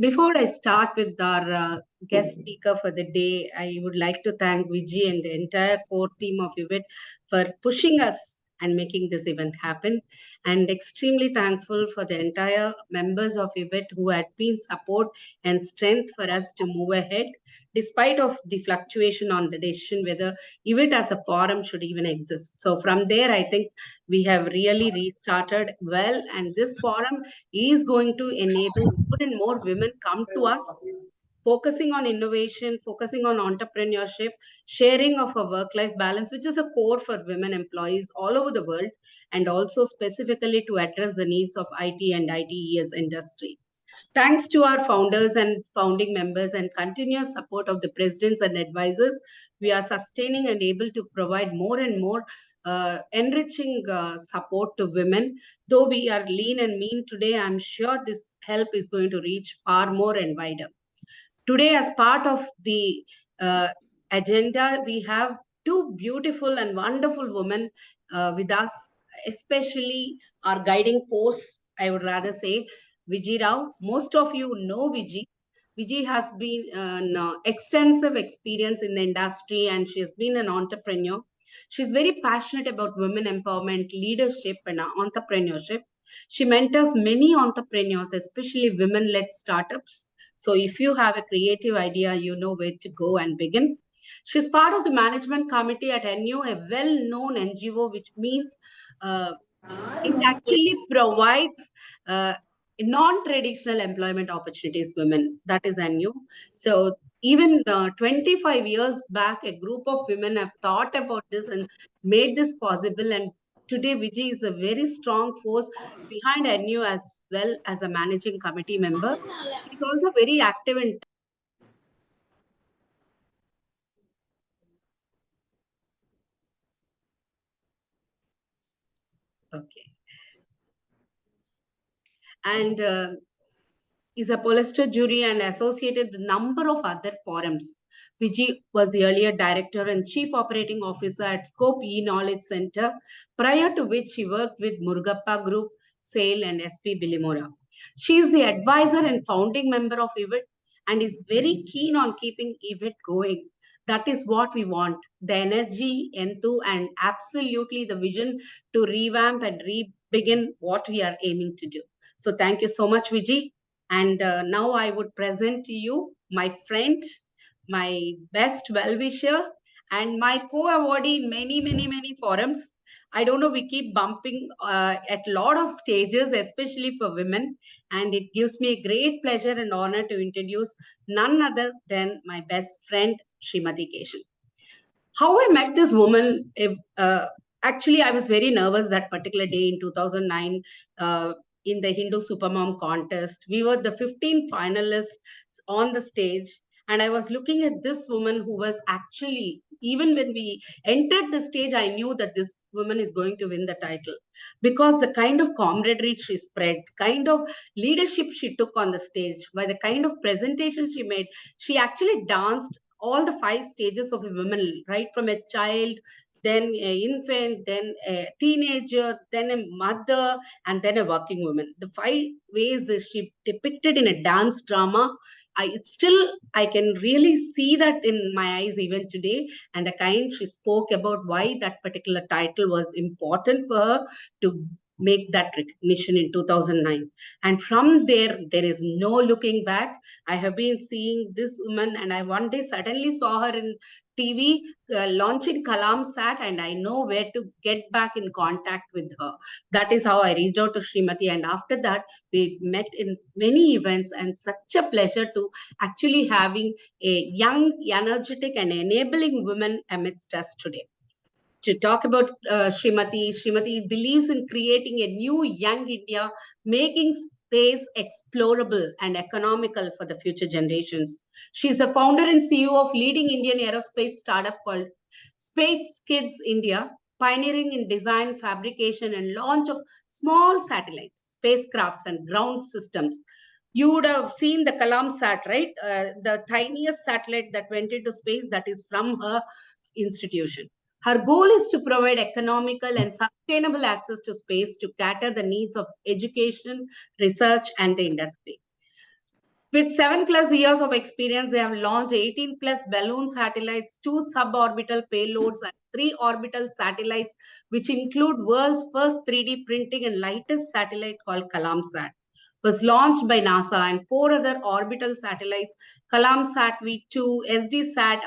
Before I start with our guest speaker for the day, I would like to thank Vijay and the entire core team of eWIT for pushing us and making this event happen. And extremely thankful for the entire members of eWIT who had been support and strength for us to move ahead, despite of the fluctuation on the decision whether eWIT as a forum should even exist. So from there, I think we have really restarted well, and this forum is going to enable more and more women come to us, focusing on innovation, focusing on entrepreneurship, sharing of a work-life balance, which is a core for women employees all over the world, and also specifically to address the needs of IT and ITES industry. Thanks to our founders and founding members and continuous support of the presidents and advisors, we are sustaining and able to provide more and more enriching support to women. Though we are lean and mean today, I'm sure this help is going to reach far more and wider. Today, as part of the uh, agenda, we have two beautiful and wonderful women with us, especially our guiding force, I would rather say, Vijay Rao. Most of you know Vijay. Vijay has been an extensive experience in the industry, and she has been an entrepreneur. She's very passionate about women empowerment, leadership, and entrepreneurship. She mentors many entrepreneurs, especially women-led startups. So if you have a creative idea, you know where to go and begin. She's part of the management committee at NU, a well-known NGO, which means uh, it actually provides non-traditional employment opportunities women. That is NU. So even 25 years back, a group of women have thought about this and made this possible. And today, Vijay is a very strong force behind NU as well as a managing committee member. He's also very active in. Okay. And is a polyester jury and associated with a number of other forums. Vijay was the earlier director and chief operating officer at Scope E-Knowledge Center, prior to which she worked with Murugappa Group, SAIL, and SP Bilimora. She is the advisor and founding member of eWIT and is very keen on keeping eWIT going. That is what we want. The energy, enthu, and absolutely the vision to revamp and re-begin what we are aiming to do. So thank you so much, Vijay. And now I would present to you my friend, my best well-wisher, and my co-awardee in many, many, many forums. I don't know, we keep bumping at a lot of stages, especially for women. And it gives me a great pleasure and honor to introduce none other than my best friend, Srimathy Kesan. How I met this woman, actually, I was very nervous that particular day in 2009 in the Hindu Supermom contest. We were the 15 finalists on the stage, and I was looking at this woman who was actually, even when we entered the stage, I knew that this woman is going to win the title because the kind of camaraderie she spread, kind of leadership she took on the stage, by the kind of presentation she made, she actually danced all the five stages of a woman, right from a child, then an infant, then a teenager, then a mother, and then a working woman. The five ways that she depicted in a dance drama, I can really see that in my eyes even today. And the kind she spoke about why that particular title was important for her to make that recognition in 2009. And from there, there is no looking back. I have been seeing this woman, and I one day suddenly saw her in TV launching Kalam Sat, and I know where to get back in contact with her. That is how I reached out to Srimathy, and after that, we met in many events, and such a pleasure to actually having a young, energetic, and enabling woman amidst us today. To talk about Srimathy believes in creating a new young India, making space explorable and economical for the future generations. She's the founder and CEO of leading Indian aerospace startup called Space Kids India, pioneering in design, fabrication, and launch of small satellites, spacecrafts, and ground systems. You would have seen the Kalam Sat, right? The tiniest satellite that went into space, that is from her institution. Her goal is to provide economical and sustainable access to space to cater the needs of education, research, and the industry. With 7+ years of experience, they have launched 18+ balloon satellites, 2 suborbital payloads, and 3 orbital satellites, which include world's first 3D printing and lightest satellite called Kalamsat. Was launched by NASA, and 4 other orbital satellites, Kalamsat V2, SD-SAT,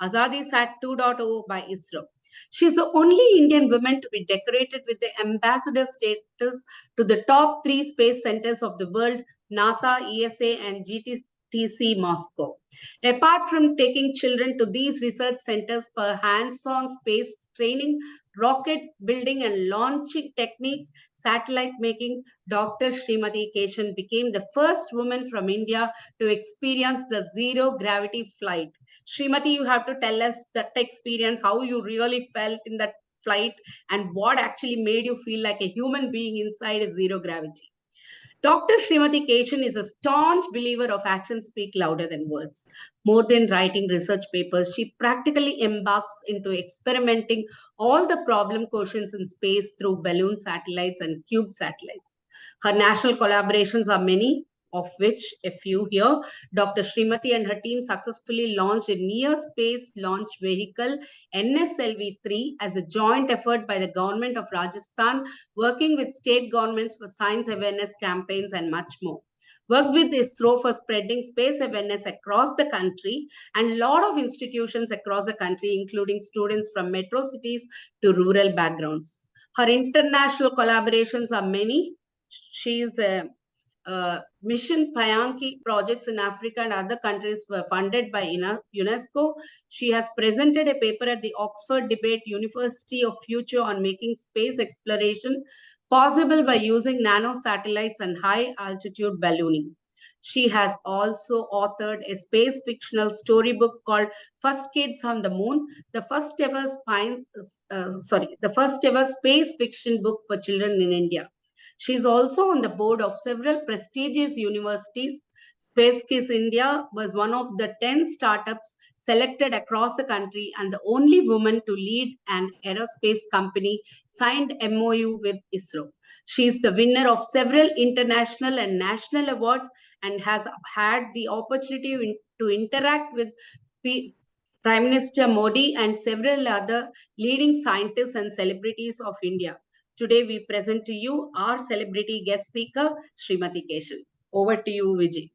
Azadi-SAT 2.0 by ISRO. She's the only Indian woman to be decorated with the ambassador status to the top 3 space centers of the world, NASA, ESA, and GTTC Moscow. Apart from taking children to these research centers for hands-on space training, rocket building and launching techniques, satellite making, Dr. Srimathy Kesan became the first woman from India to experience the zero gravity flight. Srimathy, you have to tell us that experience, how you really felt in that flight and what actually made you feel like a human being inside a zero gravity. Dr. Srimathy Kesan is a staunch believer of actions speak louder than words. More than writing research papers, she practically embarks into experimenting all the problem questions in space through balloon satellites and cube satellites. Her national collaborations are many, of which a few here. Dr. Srimathy and her team successfully launched a near space launch vehicle, NSLV-3, as a joint effort by the government of Rajasthan, working with state governments for science awareness campaigns and much more. Worked with ISRO for spreading space awareness across the country, and a lot of institutions across the country, including students from metro cities to rural backgrounds. Her international collaborations are many. She is a Mission Payanki projects in Africa and other countries were funded by UNESCO. She has presented a paper at the Oxford Debate University of Future on making space exploration possible by using nano satellites and high altitude ballooning. She has also authored a space fictional storybook called First Kids on the Moon, the first ever space fiction book for children in India. She is also on the board of several prestigious universities. Space Kiss India was one of the 10 startups selected across the country and the only woman to lead an aerospace company signed MOU with ISRO. She is the winner of several international and national awards and has had the opportunity to interact with Prime Minister Modi and several other leading scientists and celebrities of India. Today, we present to you our celebrity guest speaker, Srimathy Kesan. Over to you, Vijay.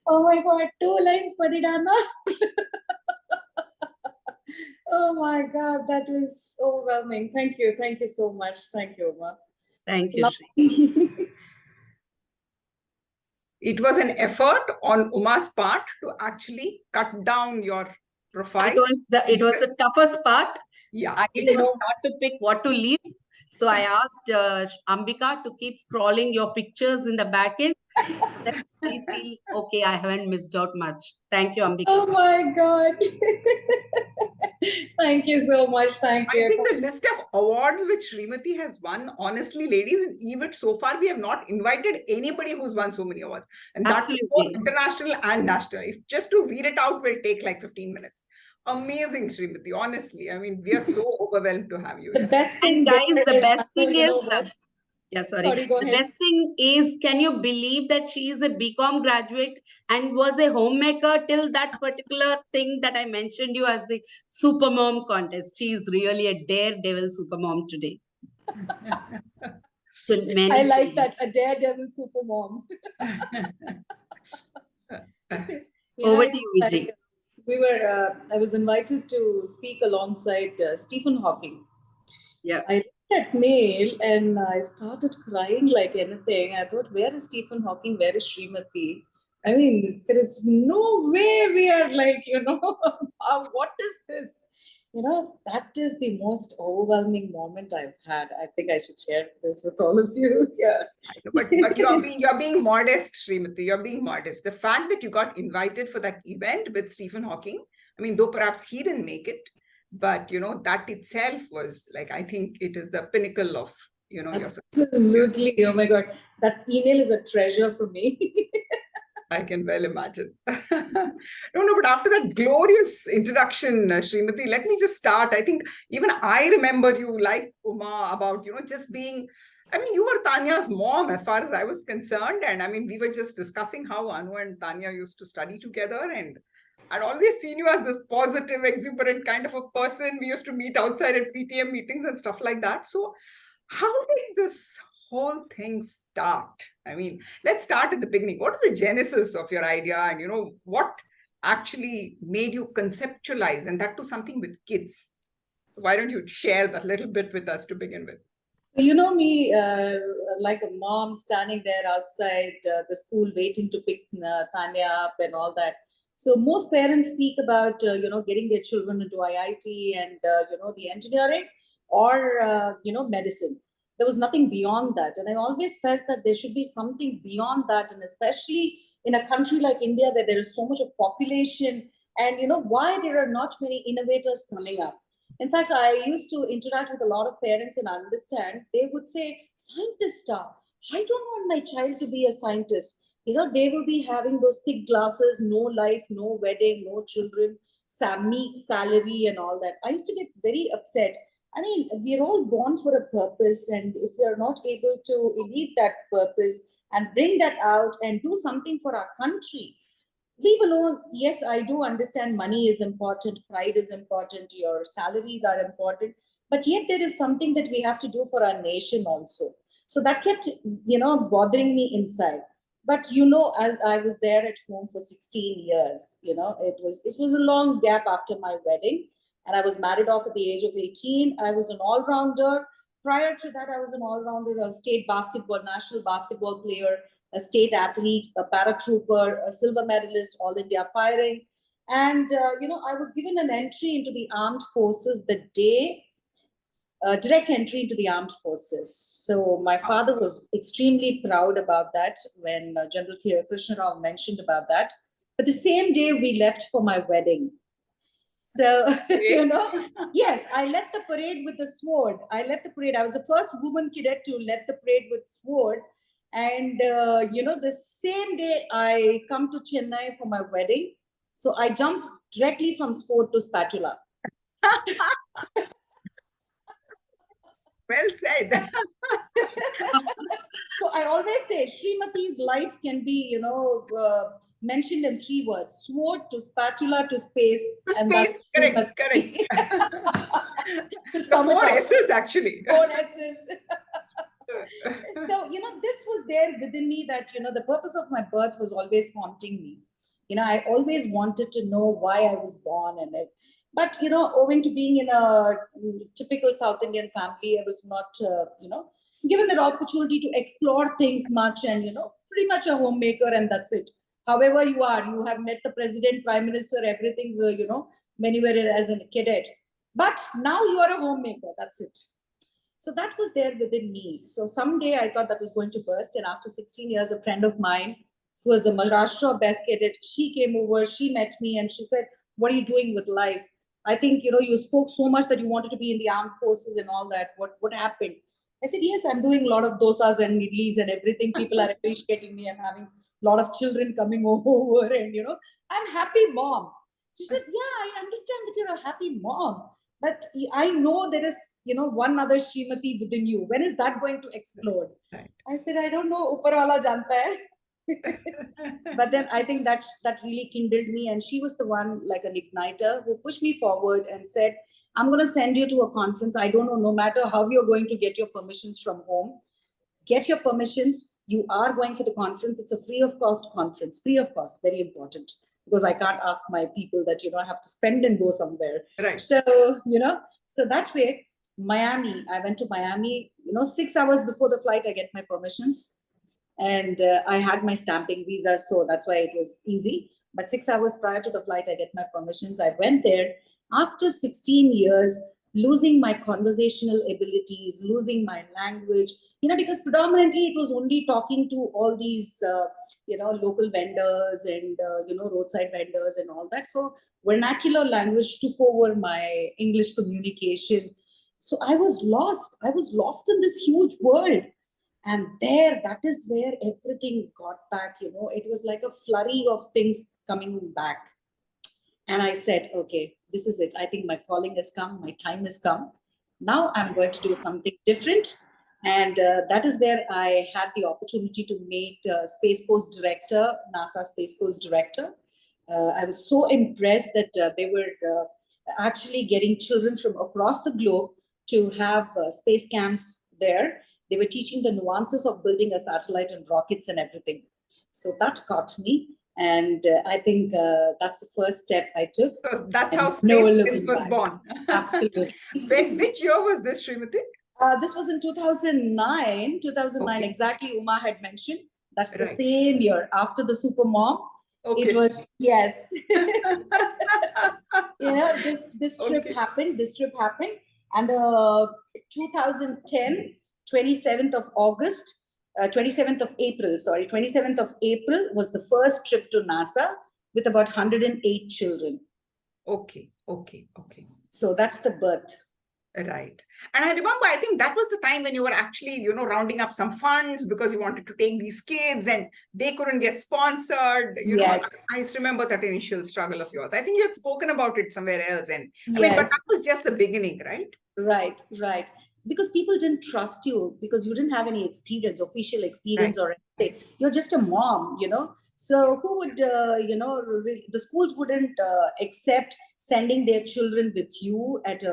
Oh my God, 2 lines, Padidana. Oh my God, that was overwhelming. Thank you. Thank you so much. Thank you, Uma. Thank you, Sri. It was an effort on Uma's part to actually cut down your profile. It was the toughest part. Yeah, I didn't know what to pick, what to leave. So I asked Ambika to keep scrolling your pictures in the back end so that we feel, okay, I haven't missed out much. Thank you, Ambika. Oh my God. Thank you so much. Thank you. I think the list of awards which Srimathy has won, honestly, ladies, in eWIT so far, we have not invited anybody who's won so many awards. And that's both international and national. If just to read it out will take like 15 minutes. Amazing, Srimathy. Honestly, I mean, we are so overwhelmed to have you. The best thing, and guys, the best thing is, sorry, go ahead. The best thing is, can you believe that she is a BCom graduate and was a homemaker till that particular thing that I mentioned you as the supermom contest? She is really a daredevil supermom today. I like that, a daredevil supermom. Over to you, Vijay. I was invited to speak alongside Stephen Hawking. Yeah. I read that mail and I started crying like anything. I thought, where is Stephen Hawking? Where is Srimathy? I mean, there is no way we are like, what is this? That is the most overwhelming moment I've had. I think I should share this with all of you. Yeah. But you're being modest, Srimathy. You're being modest. The fact that you got invited for that event with Stephen Hawking, I mean, though perhaps he didn't make it, but that itself was like, I think it is the pinnacle of your success. Absolutely. Oh my God, that email is a treasure for me. I can well imagine. No, but after that glorious introduction, Srimathy, let me just start. I think even I remember you, like Uma, about just being I mean, you were Tanya's mom as far as I was concerned. And I mean, we were just discussing how Anu and Tanya used to study together. And I'd always seen you as this positive, exuberant kind of a person. We used to meet outside at PTM meetings and stuff like that. So, how did this whole thing start? I mean, let's start at the beginning. What is the genesis of your idea? And, you know, what actually made you conceptualize, and that to something with kids? So, why don't you share that little bit with us to begin with? You know me, like a mom standing there outside the school waiting to pick Tanya up and all that. So most parents speak about, getting their children into IIT and, the engineering or, medicine. There was nothing beyond that. And I always felt that there should be something beyond that. And especially in a country like India, where there is so much of population and, why there are not many innovators coming up. In fact, I used to interact with a lot of parents and understand. They would say, scientist, I don't want my child to be a scientist. They will be having those thick glasses, no life, no wedding, no children, meek salary and all that. I used to get very upset. I mean, we're all born for a purpose. And if we're not able to lead that purpose and bring that out and do something for our country, leave alone, yes, I do understand money is important, pride is important, your salaries are important, but yet there is something that we have to do for our nation also. So that kept, bothering me inside. But as I was there at home for 16 years, it was a long gap after my wedding, and I was married off at the age of 18. I was an all-rounder. Prior to that, I was an all-rounder, a state basketball, national basketball player, a state athlete, a paratrooper, a silver medalist, All India firing. And, I was given an entry into the armed forces the day, direct entry into the armed forces. So my father was extremely proud about that when General Krishna Rao mentioned about that. But the same day we left for my wedding. So, yes, I led the parade with the sword. I was the first woman cadet to lead the parade with sword. And, the same day I come to Chennai for my wedding. So I jumped directly from sword to spatula. Well said. So I always say Srimathi's life can be, mentioned in 3 words: sword to spatula to space. To and space, correct. The 4 S's actually. 4 S's. So, this was there within me that, the purpose of my birth was always haunting me. I always wanted to know why I was born and it. But, owing to being in a typical South Indian family, I was not, given that opportunity to explore things much and, pretty much a homemaker and that's it. However you are, you have met the president, prime minister, everything, many were as a cadet. But now you are a homemaker, that's it. So that was there within me. So someday I thought that was going to burst. And after 16 years, a friend of mine who was a Maharashtra best cadet, she came over, she met me and she said, what are you doing with life? I think, you spoke so much that you wanted to be in the armed forces and all that. What happened? I said, yes, I'm doing a lot of dosas and idlis and everything. People are appreciating me. I'm having a lot of children coming over and, I'm happy mom. She said, yeah, I understand that you're a happy mom. But I know there is, one other Srimathy within you. When is that going to explode? Right. I said, I don't know. Upar wala janta hai. But then I think that really kindled me. And she was the one, like an igniter, who pushed me forward and said, I'm going to send you to a conference. I don't know, no matter how you're going to get your permissions from home, get your permissions. You are going for the conference. It's a free of cost conference. Free of cost, very important. Because I can't ask my people that, I have to spend and go somewhere. Right. So, so that way, Miami, I went to Miami, 6 hours before the flight, I get my permissions. And I had my stamping visa, so that's why it was easy. But 6 hours prior to the flight, I get my permissions. I went there. After 16 years, losing my conversational abilities, losing my language, because predominantly it was only talking to all these, local vendors and, roadside vendors and all that. So vernacular language took over my English communication. So I was lost. I was lost in this huge world. And that is where everything got back, it was like a flurry of things coming back. And I said, okay, this is it. I think my calling has come. My time has come. Now I'm going to do something different. And that is where I had the opportunity to meet Space Coast Director, NASA Space Coast Director. I was so impressed that they were actually getting children from across the globe to have space camps there. They were teaching the nuances of building a satellite and rockets and everything. So that caught me. And I think that's the first step I took. So that's And how no Space looking was back. born. Absolutely. Which year was this, Srimathy? This was in 2009. 2009, Okay. exactly. Uma had mentioned. That's the Right. same year after the Super Mom. Okay. It was, yes. This trip Okay. happened. This trip happened. And 2010, 27th of August, 27th of April, sorry, 27th of April was the first trip to NASA with about 108 children. Okay. Okay. Okay. So that's the birth. Right. And I remember, I think that was the time when you were actually, rounding up some funds because you wanted to take these kids and they couldn't get sponsored. Yes. I remember that initial struggle of yours. I think you had spoken about it somewhere else. And I mean, Yes. but that was just the beginning, right? Right. Because people didn't trust you because you didn't have any experience, official experience or anything. You're just a mom, So who would, the schools wouldn't accept sending their children with you at,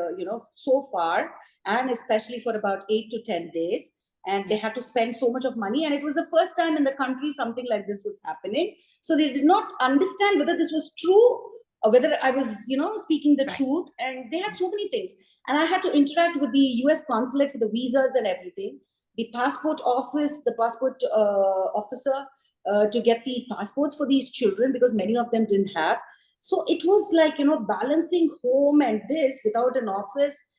so far, and especially for about 8 to 10 days. And they had to spend so much of money. And it was the first time in the country something like this was happening. So they did not understand whether this was true or whether I was, speaking the truth. And they had so many things. And I had to interact with the US consulate for the visas and everything, the passport office, the passport officer to get the passports for these children because many of them didn't have. So it was like, balancing home and this without an office.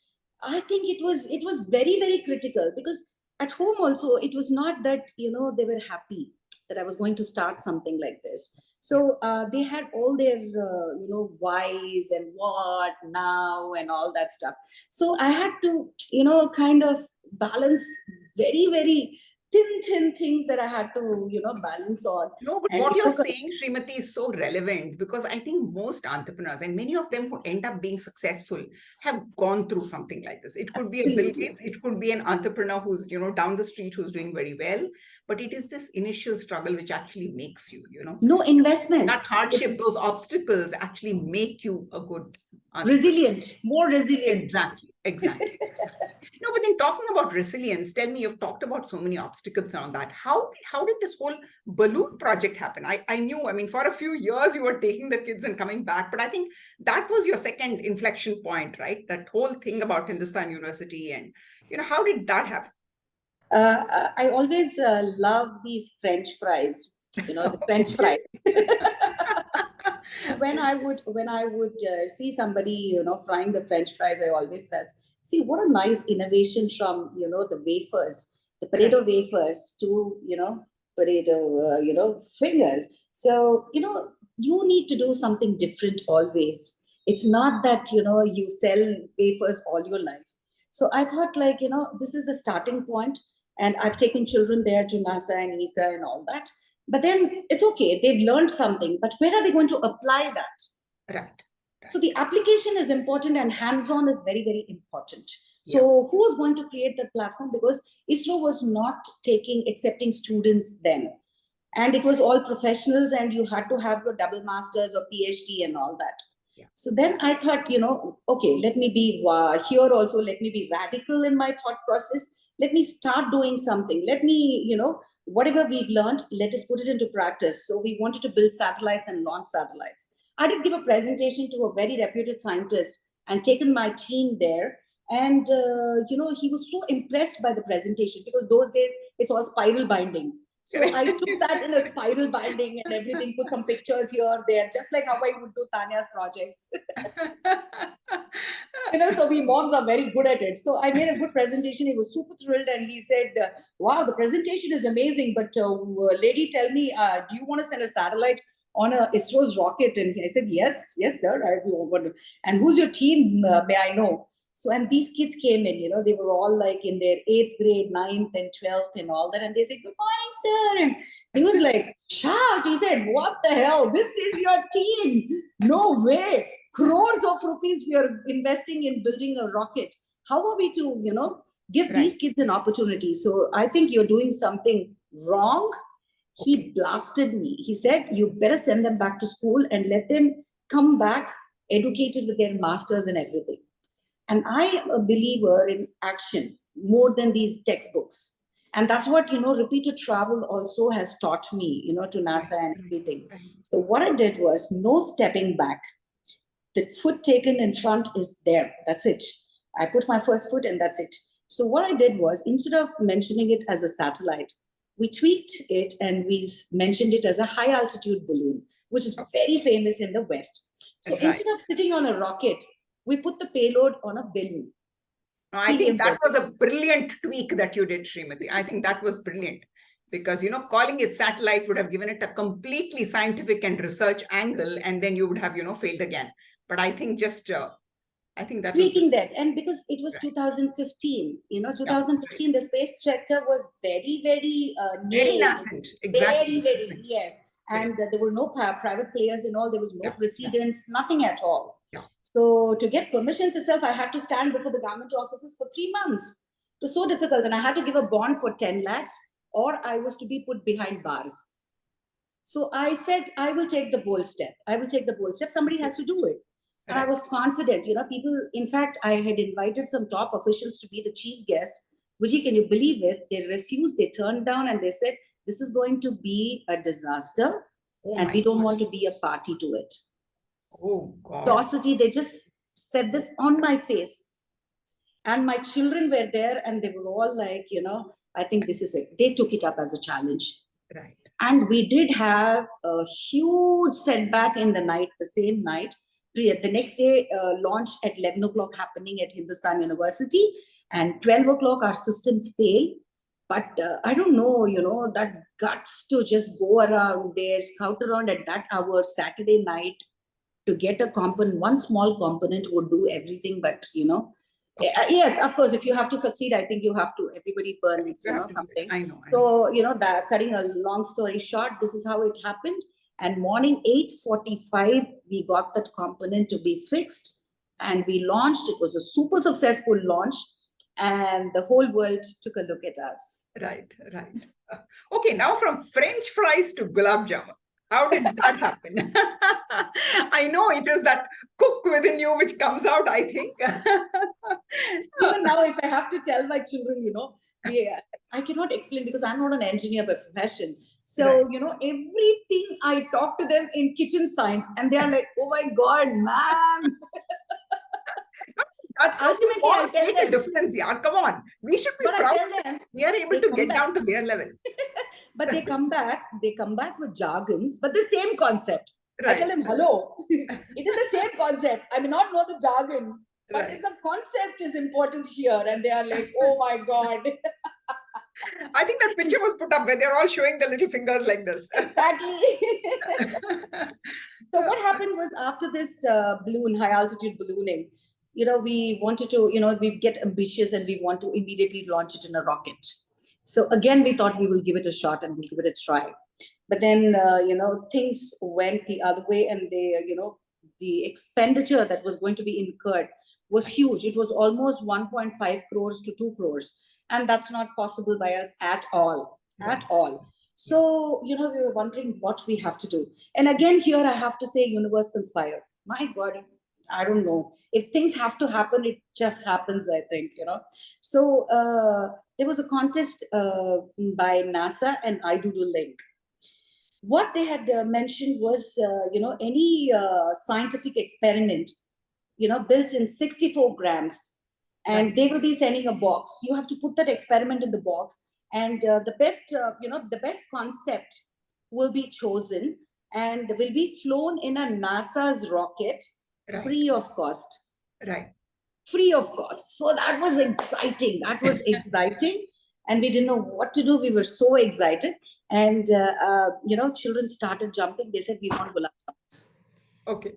I think it was very, very critical because at home also, it was not that, they were happy that I was going to start something like this. So they had all their, whys and what now and all that stuff. So I had to, kind of balance very, very thin things that I had to, balance on. No, but And what you're saying, Srimati, is so relevant because I think most entrepreneurs and many of them who end up being successful have gone through something like this. It could be a Bill Gates, it could be an entrepreneur who's, down the street who's doing very well, but it is this initial struggle which actually makes you, no investment. That hardship, those obstacles actually make you a good resilient, more resilient. Exactly. No, but then talking about resilience, tell me, you've talked about so many obstacles around that. How did this whole balloon project happen? I knew, for a few years you were taking the kids and coming back, but I think that was your second inflection point, right? That whole thing about Hindustan University and, how did that happen? I always love these French fries, the French fries. when I would see somebody, frying the French fries, I always felt, see, what a nice innovation from, the wafers, the potato wafers to, potato, fingers. So, you need to do something different always. It's not that, you sell wafers all your life. So I thought this is the starting point. And I've taken children there to NASA and ESA and all that. But then it's okay. They've learned something. But where are they going to apply that? Right. So the application is important and hands-on is very, very important. So who was going to create that platform? Because ISRO was not accepting students then. And it was all professionals and you had to have your double masters or PhD and all that. So then I thought, okay, let me be here also, let me be radical in my thought process. Let me start doing something. Let me, whatever we've learned, let us put it into practice. So we wanted to build satellites and launch satellites. I did give a presentation to a very reputed scientist and taken my team there. And, he was so impressed by the presentation because those days it's all spiral binding. So I took that in a spiral binding and everything, put some pictures here, there, just like how I would do Tanya's projects. So we moms are very good at it. So I made a good presentation. He was super thrilled and he said, wow, the presentation is amazing. But lady, tell me, do you want to send a satellite on a ISRO's rocket? And I said, yes, sir. And who's your team? May I know? So, and these kids came in, they were all like in their 8th grade, 9th and 12th and all that. And they said, good morning, sir. And he was like, shocked. He said, what the hell? This is your team. No way. Crores of rupees we are investing in building a rocket. How are we to, Give these kids an opportunity. So I think you're doing something wrong. He blasted me. He said, you better send them back to school and let them come back educated with their masters and everything. And I am a believer in action more than these textbooks. And that's what, repeated travel also has taught me, to NASA and everything. So what I did was no stepping back. The foot taken in front is there. That's it. I put my first foot and that's it. So what I did was, instead of mentioning it as a satellite, we tweaked it and we mentioned it as a high altitude balloon, which is very famous in the West. So instead of sitting on a rocket, we put the payload on a balloon. I think that was a brilliant tweak that you did, Srimathy. I think that was brilliant. Because, calling it satellite would have given it a completely scientific and research angle, and then you would have, failed again. But I think I think that tweaking that, and because it was 2015, 2015, the space sector was very, very very nascent. Exactly. Very, yes. And there were no private players and all. There was no precedence, nothing at all. So to get permissions itself, I had to stand before the government offices for 3 months. It was so difficult, and I had to give a bond for 10 lakhs, or I was to be put behind bars. So I said, I will take the bold step. Somebody has to do it. And I was confident, people, in fact, I had invited some top officials to be the chief guest. Vijay, can you believe it? They refused, they turned down, and they said, this is going to be a disaster, and we don't want to be a party to it. Oh, God. Atrocity, they just said this on my face. And my children were there, and they were all like, I think this is it. They took it up as a challenge. Right. And we did have a huge setback in the night, the same night. The next day, launch at 11 o'clock happening at Hindustan University, and 12 o'clock our systems fail. But I don't know, that guts to just go around there, scout around at that hour, Saturday night, to get a component, one small component would do everything. But, yes, of course, if you have to succeed, I think you have to, everybody burns, something. I know. So, that cutting a long story short, this is how it happened. And morning 8:45, we got that component to be fixed, and we launched. It was a super successful launch, and the whole world took a look at us. Right. Okay, now from French fries to gulab jamun. How did that happen? I know it is that cook within you which comes out, I think. Even now, if I have to tell my children, I cannot explain, because I'm not an engineer by profession. So, everything I talk to them in kitchen science, and they are like, oh my God, ma'am. That's ultimately I tell them. Difference, yeah. Come on. We should be proud. We are able to get down to their level. But they come back with jargons, but the same concept. Right. I tell them, hello, it is the same concept. I may not know the jargon, but the concept is important here. And they are like, oh my God. I think that picture was put up where they're all showing their little fingers like this. Exactly. So what happened was, after this balloon, high altitude ballooning, we wanted to, we get ambitious and we want to immediately launch it in a rocket. So again, we thought we will give it a shot and we'll give it a try. But then, things went the other way, and the expenditure that was going to be incurred was huge. It was almost 1.5 crores to 2 crores. And that's not possible by us at all, So, we were wondering what we have to do. And again, here I have to say, universe conspired. My God, I don't know. If things have to happen, it just happens, I think, So there was a contest by NASA and iDoodle. What they had mentioned was, any scientific experiment, built in 64 grams. And they will be sending a box. You have to put that experiment in the box. And the best concept will be chosen and will be flown in a NASA's rocket, free of cost. Right. Free of cost. So that was exciting. And we didn't know what to do. We were so excited. And, children started jumping. They said, we want gulab jamuns. Okay.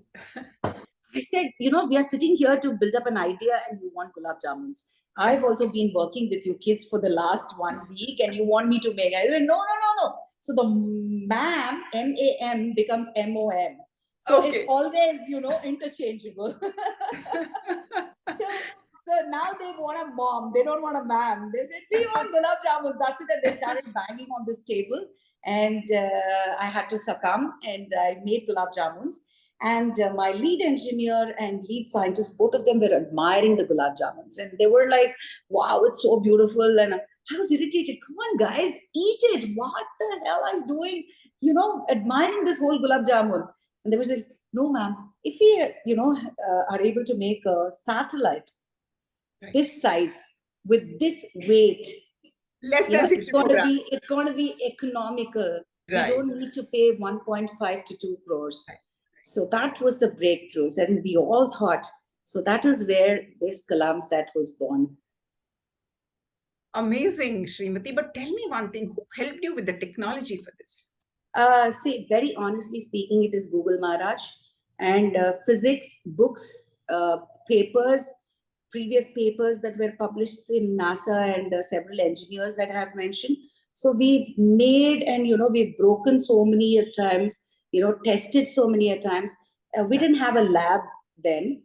I said, we are sitting here to build up an idea and you want gulab jamuns. I've also been working with you kids for the last 1 week and you want me to make. I said, no. So the MAM, M-A-M, becomes M-O-M. So it's always, interchangeable. So now they want a mom. They don't want a ma'am. They said, we want gulab jamuns. That's it. And they started banging on this table. And I had to succumb and I made gulab jamuns. And my lead engineer and lead scientist, both of them were admiring the gulab jamuns. And they were like, wow, it's so beautiful. And I was irritated. Come on, guys, eat it. What the hell are you doing? Admiring this whole gulab jamun. And they were like, no, ma'am, if we, are able to make a satellite this size with this weight, less than 64 grams. It's going to be economical. Right. We don't need to pay 1.5 to 2 crores. Right. So that was the breakthroughs. And we all thought, so that is where this Kalam set was born. Amazing, Srimathy. But tell me one thing, who helped you with the technology for this? See, very honestly speaking, it is Google Maharaj. And physics, books, papers, previous papers that were published in NASA and several engineers that I have mentioned. So we've made and, we've broken so many at times, tested so many at times. We didn't have a lab then.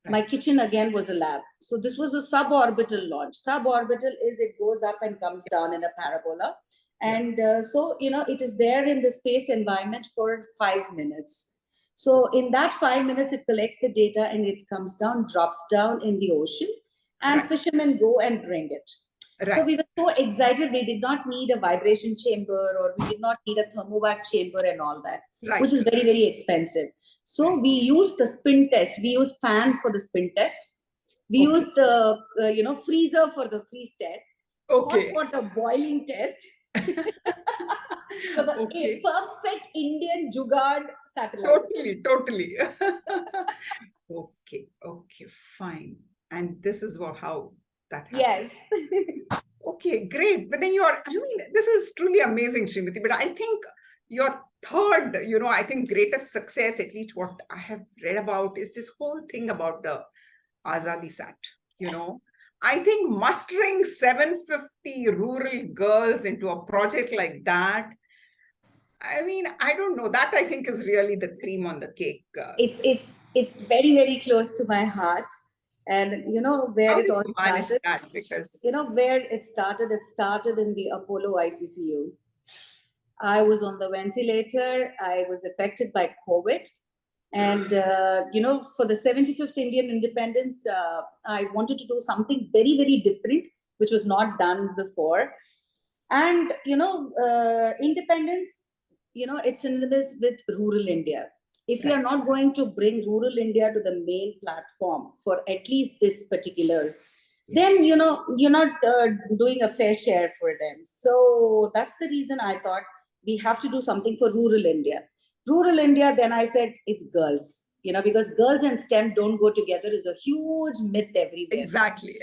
Right. My kitchen again was a lab. So this was a suborbital launch. Suborbital is it goes up and comes down in a parabola. And so, it is there in the space environment for 5 minutes. So in that 5 minutes, it collects the data and it comes down, drops down in the ocean, and fishermen go and bring it. Right. So we were so excited. We did not need a vibration chamber or we did not need a thermovac chamber and all that, which is very, very expensive. So we use the spin test. We use fan for the spin test. We use the, freezer for the freeze test. Hot water boiling test. So a perfect Indian jugaad satellite. Totally. Okay, fine. And this is how that happens. Yes. Okay, great. But then this is truly amazing, Srimathy. But I think your third, greatest success, at least what I have read about, is this whole thing about the Azadi Sat, I think mustering 750 rural girls into a project like that, I don't know. That I think is really the cream on the cake. It's very, very close to my heart. And where it all started. Because where it started in the Apollo ICCU. I was on the ventilator. I was affected by COVID. And, for the 75th Indian independence, I wanted to do something very, very different, which was not done before. And, independence, it's synonymous with rural India. If you are not going to bring rural India to the main platform for at least this particular, then, you're not doing a fair share for them. So that's the reason I thought we have to do something for rural India. Rural India, then I said, it's girls, because girls and STEM don't go together is a huge myth everywhere. Exactly.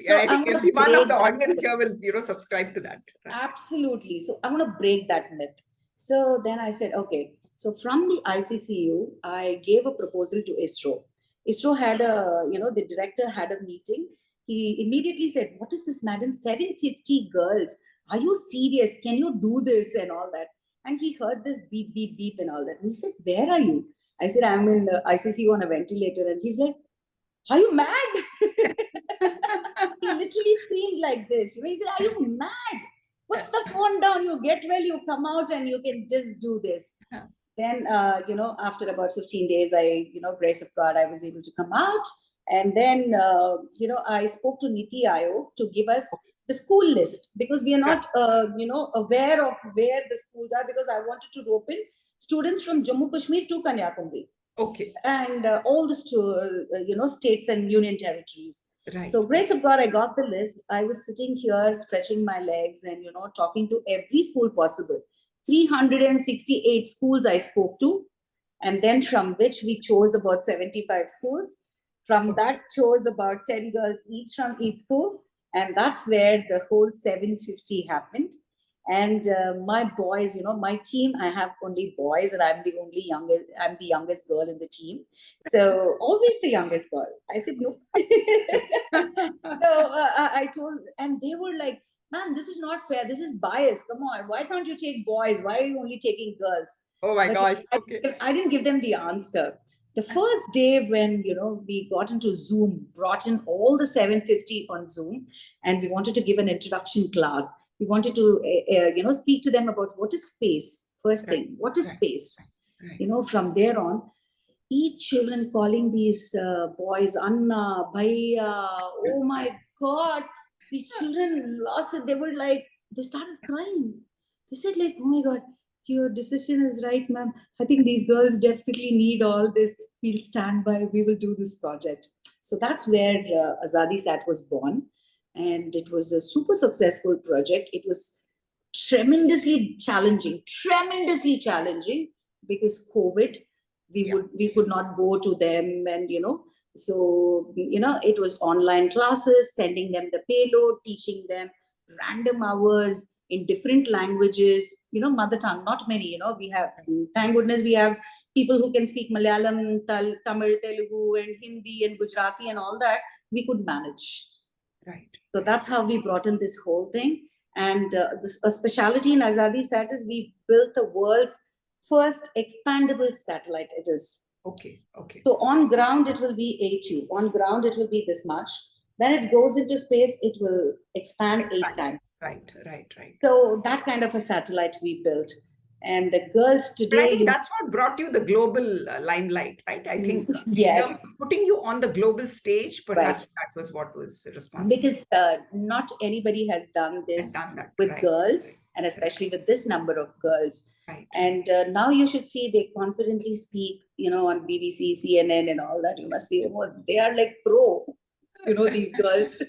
So I think every one of the audience here will, subscribe to that. Right? Absolutely. So I want to break that myth. So then I said, okay. So from the ICCU, I gave a proposal to ISRO. ISRO had the director had a meeting. He immediately said, what is this, madam? 750 girls. Are you serious? Can you do this and all that? And he heard this beep, beep, beep and all that. And he said, where are you? I said, I'm in the ICCU on a ventilator. And he's like, are you mad? He literally screamed like this. He said, are you mad? Put the phone down. You get well, you come out and you can just do this. Then, after about 15 days, grace of God, I was able to come out. And then, I spoke to Niti Aayog to give us the school list because we are not, aware of where the schools are because I wanted to open students from Jammu Kashmir to Kanyakumari. Okay. And all the, states and union territories. Right. So grace of God, I got the list. I was sitting here, stretching my legs and, talking to every school possible. 368 schools I spoke to. And then from which we chose about 75 schools. From that chose about 10 girls each from each school. And that's where the whole 750 happened. And my boys, my team, I have only boys and I'm the youngest girl in the team. So always the youngest girl. I said, no. So I told, and they were like, man, this is not fair. This is biased. Come on. Why can't you take boys? Why are you only taking girls? Oh my gosh. Okay. I didn't give them the answer. The first day when, we got into Zoom, brought in all the 750 on Zoom, and we wanted to give an introduction class. We wanted to, speak to them about what is space. First thing, what is space? From there on, each children calling these boys Anna, Bhaiya, oh my God, these children lost it. They were like, they started crying. They said like, oh my God, your decision is right, ma'am. I think these girls definitely need all this. We'll stand by, we will do this project. So that's where Azadi Sat was born. And it was a super successful project. It was tremendously challenging because COVID, we could not go to them, and so it was online classes, sending them the payload, teaching them random hours in different languages, mother tongue, not many, we have, thank goodness, we have people who can speak Malayalam, Tamil, Telugu, and Hindi, and Gujarati, and all that, we could manage. Right. So that's how we brought in this whole thing. And a speciality in Azadi Sat is we built the world's first expandable satellite. It is. Okay. So on ground, it will be 8U. On ground, it will be this much. When it goes into space, it will expand 8 times. Right. So that kind of a satellite we built. And the girls today... But I think that's what brought you the global limelight, right? I think yes, putting you on the global stage, perhaps that was what was responsible. Because not anybody has done this with girls, and especially with this number of girls. Right. And now you should see they confidently speak, on BBC, CNN, and all that. You must see, they are like pro, these girls.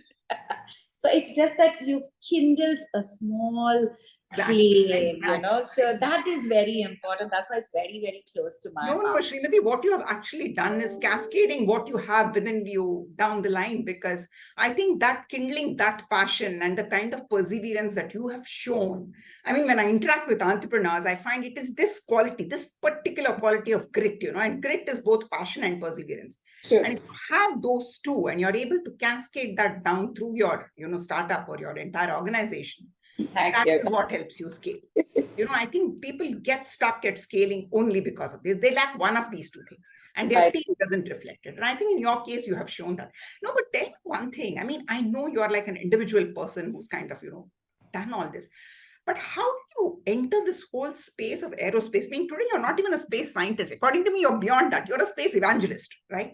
So it's just that you've kindled a small flame, so that is very important. That's why it's very, very close to my heart. No, Srimathy, what you have actually done is cascading what you have within you down the line, because I think that kindling that passion and the kind of perseverance that you have shown, I mean, when I interact with entrepreneurs, I find it is this quality, this particular quality of grit, and grit is both passion and perseverance. Sure. And if you have those two and you're able to cascade that down through your, startup or your entire organization, that's what helps you scale. I think people get stuck at scaling only because of this. They lack one of these two things, and their team doesn't reflect it. And I think in your case, you have shown that. No, but tell me one thing. I mean, I know you are like an individual person who's kind of, done all this. But how do you enter this whole space of aerospace? I mean, today you're not even a space scientist. According to me, you're beyond that. You're a space evangelist, right?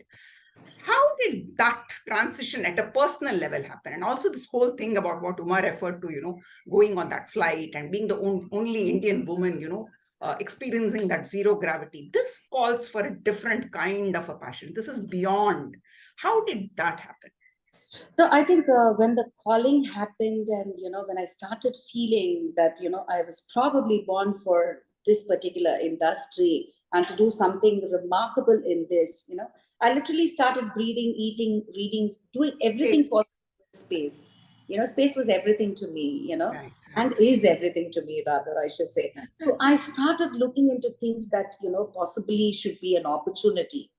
How did that transition at a personal level happen? And also this whole thing about what Uma referred to, going on that flight and being the only Indian woman, experiencing that zero gravity. This calls for a different kind of a passion. This is beyond. How did that happen? No, I think when the calling happened, and, when I started feeling that, I was probably born for this particular industry and to do something remarkable in this, I literally started breathing, eating, reading, doing everything for space. Space was everything to me, Right. and is everything to me, rather, I should say. So I started looking into things that, possibly should be an opportunity,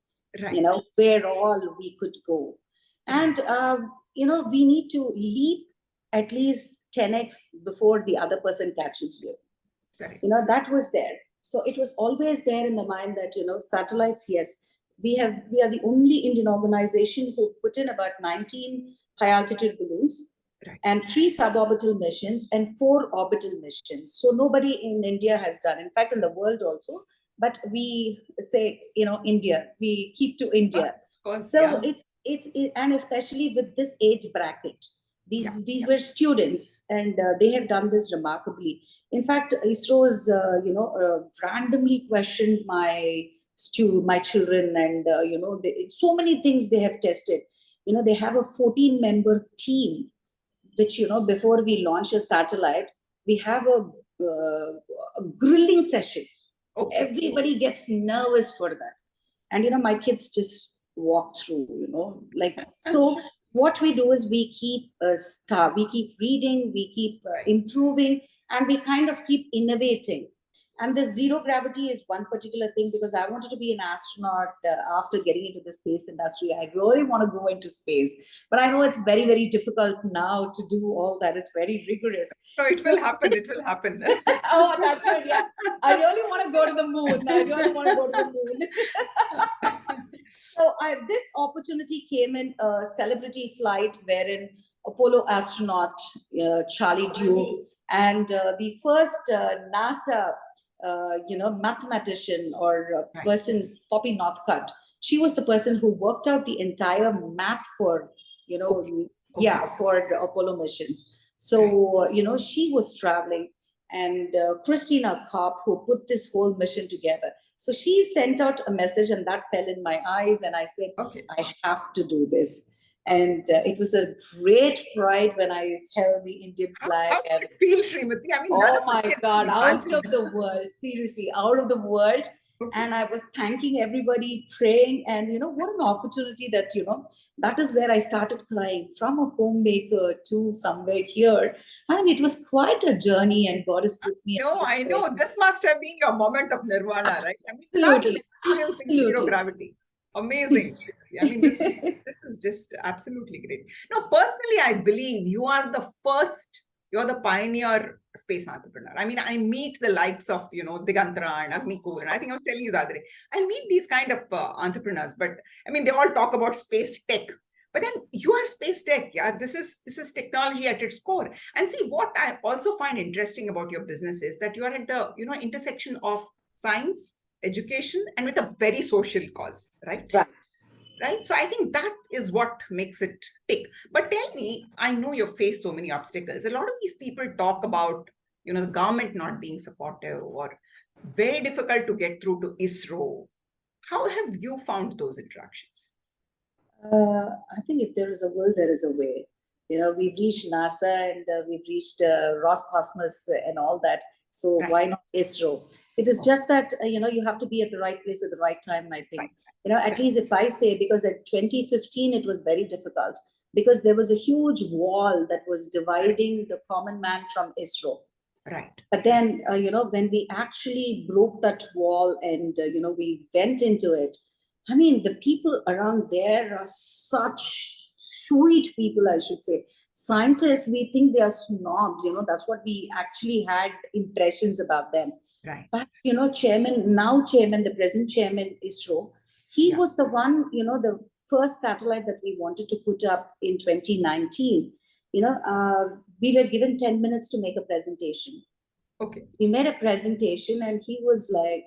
where all we could go. And, we need to leap at least 10x before the other person catches you. Right. That was there. So it was always there in the mind that, satellites, yes, we are the only Indian organization who put in about 19 high altitude balloons, and 3 suborbital missions and 4 orbital missions. So nobody in India has done, in fact, in the world also, but we say, India, we keep to India. Of course, so it's and especially with this age bracket, these were students, and they have done this remarkably. In fact, ISRO's, randomly questioned my children, and, so many things they have tested. They have a 14-member team, which, before we launch a satellite, we have a grilling session. Okay. Everybody gets nervous for that. And, my kids just walk through, so what we do is we keep we keep reading, we keep improving, and we kind of keep innovating. And the zero gravity is one particular thing, because I wanted to be an astronaut after getting into the space industry. I really want to go into space, but I know it's very, very difficult now to do all that. It's very rigorous. So it will happen. It will happen. Oh, that's right. Yeah. I really want to go to the moon. I really want to go to the moon. this opportunity came in a celebrity flight wherein Apollo astronaut Charlie Duke and the first NASA mathematician or person, Poppy Northcutt. She was the person who worked out the entire map for, for the Apollo missions. So, she was traveling, and Christina Kopp, who put this whole mission together. So she sent out a message, and that fell in my eyes, and I said, I have to do this. And it was a great pride when I held the Indian flag. How did it feel, Srimathy? I mean, oh my God, out of the world, seriously, out of the world. And I was thanking everybody, praying, and what an opportunity that that is where I started crying, from a homemaker to somewhere here. And it was quite a journey, and God has put me. No, I know. This must have been your moment of nirvana, right? I mean, Absolutely. experiencing zero gravity. Amazing. I mean, this is just absolutely great. No, personally, I believe you are the first, you're the pioneer space entrepreneur. I mean, I meet the likes of, Digantara and Agnico, and I think I was telling you the other day, I meet these kind of entrepreneurs, but I mean, they all talk about space tech. But then you are space tech, yeah. This is technology at its core. And see, what I also find interesting about your business is that you are at the intersection of science, education, and with a very social cause, right? Right. So I think that is what makes it tick. But tell me, I know you've faced so many obstacles. A lot of these people talk about the government not being supportive or very difficult to get through to ISRO. How have you found those interactions? I think if there is a will, there is a way. We've reached NASA, and we've reached Roscosmos and all that. So why not ISRO? It is just that, you have to be at the right place at the right time, I think. At least if I say, because at 2015, it was very difficult because there was a huge wall that was dividing the common man from ISRO. Right. But then, when we actually broke that wall and, we went into it, I mean, the people around there are such sweet people, I should say. Scientists, we think they are snobs, that's what we actually had impressions about them. Right. But, chairman, the present chairman, ISRO, he was the one, the first satellite that we wanted to put up in 2019. We were given 10 minutes to make a presentation. Okay. We made a presentation, and he was like,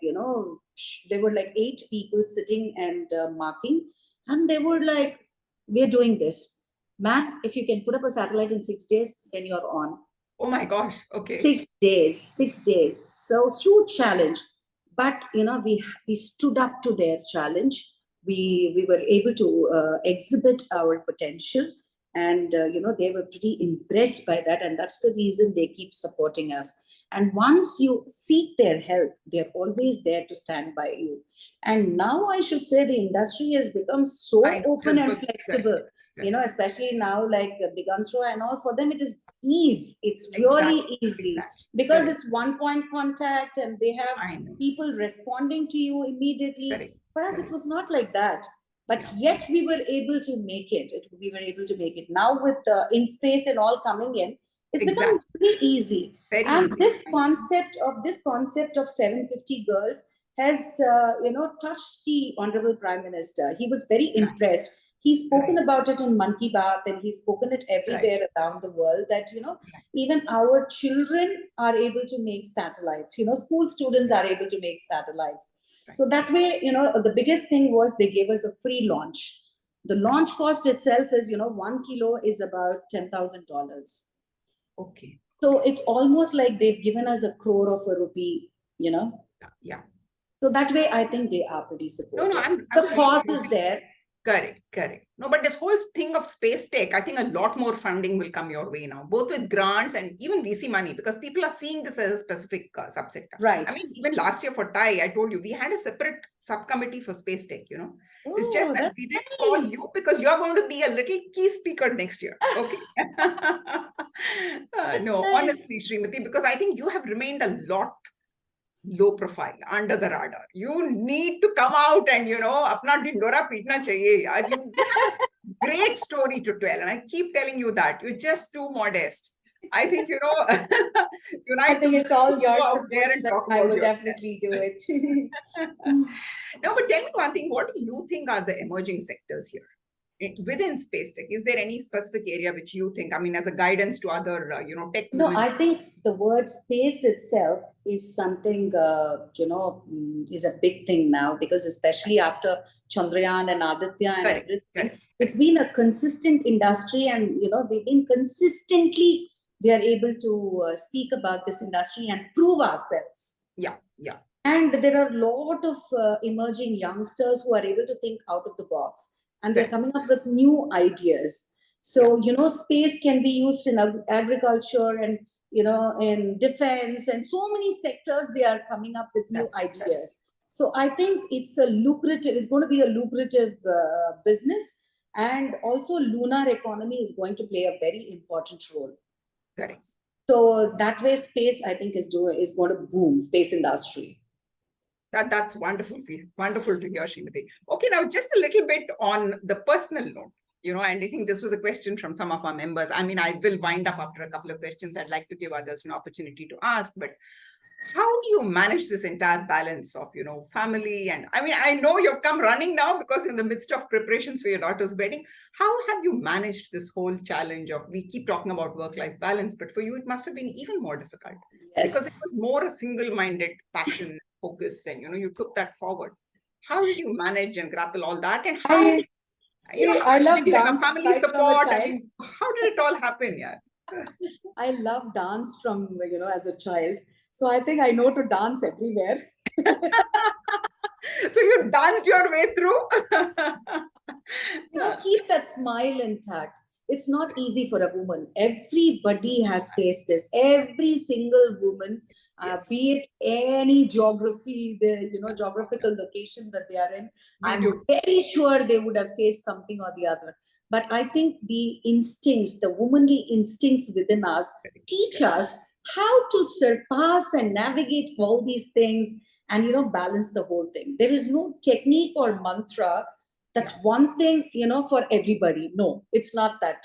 there were like 8 people sitting and marking, and they were like, we're doing this. Man, if you can put up a satellite in 6 days, then you're on. Oh my gosh. Okay. 6 days, 6 days. So huge challenge. But, we stood up to their challenge. We were able to exhibit our potential. And, they were pretty impressed by that. And that's the reason they keep supporting us. And once you seek their help, they're always there to stand by you. And now I should say the industry has become so open and flexible, especially now, like Digantara and all, for them, it is ease. It's really easy because it's one-point contact, and they have people responding to you immediately. For us, it was not like that. But yet we were able to make it. We were able to make it. Now with InSpace and all coming in, it's become really easy. This concept of 750 girls has, touched the Honorable Prime Minister. He was very impressed. He's spoken about it in Mann Ki Baat, and he's spoken it everywhere around the world that, even our children are able to make satellites. School students are able to make satellites. So that way, the biggest thing was they gave us a free launch. The launch cost itself is, 1 kilo is about $10,000. Okay. So it's almost like they've given us 1 crore of a rupee, Yeah. So that way, I think they are pretty supportive. No, the cause is there. Correct. No, but this whole thing of space tech, I think a lot more funding will come your way now, both with grants and even VC money, because people are seeing this as a specific subsector. Right. I mean, even last year for TIE, I told you, we had a separate subcommittite for space tech, It's just that we didn't call you because you are going to be a little key speaker next year. Okay. Honestly, Srimathy, because I think you have remained a lot low profile, under the radar. You need to come out and, apna dindora peetna chahiye. You have a great story to tell. And I keep telling you that. You're just too modest. I think, I think it's all your go out there supports and that talk I about will yourself. definitely do it. No, but tell me one thing. What do you think are the emerging sectors here within space tech? Is there any specific area which you think, I mean, as a guidance to other, tech No, women? I think the word space itself is something, is a big thing now, because especially after Chandrayaan and Aditya and Correct, everything, correct. it's been a consistent industry, and, we've been consistently, we are able to speak about this industry and prove ourselves. Yeah, yeah. And there are a lot of emerging youngsters who are able to think out of the box, and they're coming up with new ideas. So, space can be used in agriculture and, in defense and so many sectors. They are coming up with new ideas. So I think it's going to be a lucrative business. And also lunar economy is going to play a very important role. Correct. So that way space, I think, is going to boom, space industry. That's wonderful. Wonderful to hear, Srimathy. Okay, now just a little bit on the personal note, and I think this was a question from some of our members. I mean, I will wind up after a couple of questions. I'd like to give others an opportunity to ask, but how do you manage this entire balance of, family? And I mean, I know you've come running now because in the midst of preparations for your daughter's wedding. How have you managed this whole challenge of, we keep talking about work-life balance, but for you, it must have been even more difficult. Yes. Because it was more a single-minded passion, focus, and, you took that forward. How did you manage and grapple all that? And how, I love did you have dance family right support? from a child. How did it all happen? Yeah. I love dance from, as a child. So I think I know to dance everywhere. So you danced your way through? Keep that smile intact. It's not easy for a woman. Everybody has faced this. Every single woman, Yes. be it any geography, geographical location that they are in, I'm very sure they would have faced something or the other. But I think the instincts, the womanly instincts within us, teach us how to surpass and navigate all these things and, balance the whole thing. There is no technique or mantra that's one thing, for everybody. No, it's not that,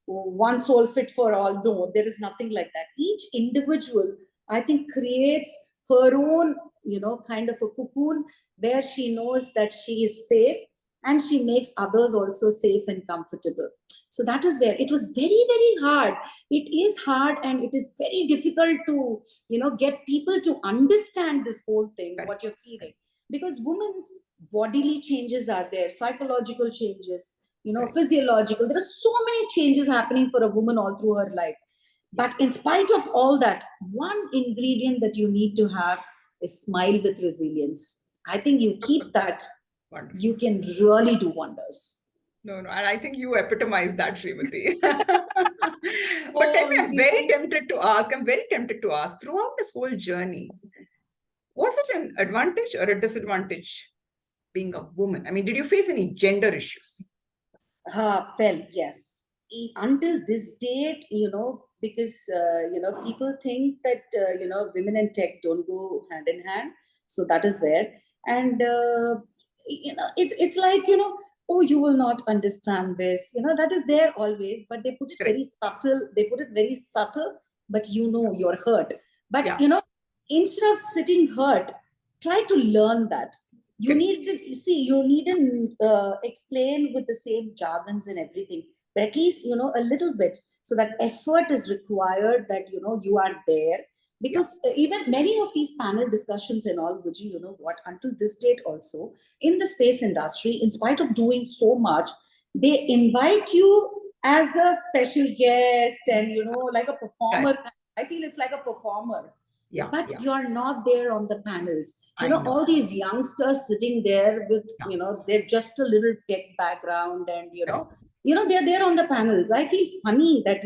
one soul fit for all. No, there is nothing like that. Each individual, I think, creates her own, kind of a cocoon where she knows that she is safe, and she makes others also safe and comfortable. So that is where it was very, very hard. It is hard, and it is very difficult to, get people to understand this whole thing, what you're feeling. Because women's bodily changes are there, psychological changes, physiological. There are so many changes happening for a woman all through her life. But in spite of all that, one ingredient that you need to have is smile with resilience. I think you keep that, you can really do wonders. No, and I think you epitomize that, Srimathy. But tell me, I'm very tempted to ask, throughout this whole journey, was it an advantage or a disadvantage being a woman? I mean, did you face any gender issues? Well, yes. Until this date, because, people think that, women and tech don't go hand in hand. So that is where. And, it's like, oh, you will not understand this. That is there always, but they put it very subtle. They put it very subtle, but you're hurt. But, instead of sitting hurt, try to learn that. You need to explain with the same jargons and everything, but at least, a little bit, so that effort is required, that, you are there. Because even many of these panel discussions and all, which, until this date also, in the space industry, in spite of doing so much, they invite you as a special guest and, like a performer. I feel it's like a performer. But you're not there on the panels. All these youngsters sitting there with, they're just a little tech background, and, they're there on the panels. I feel funny that,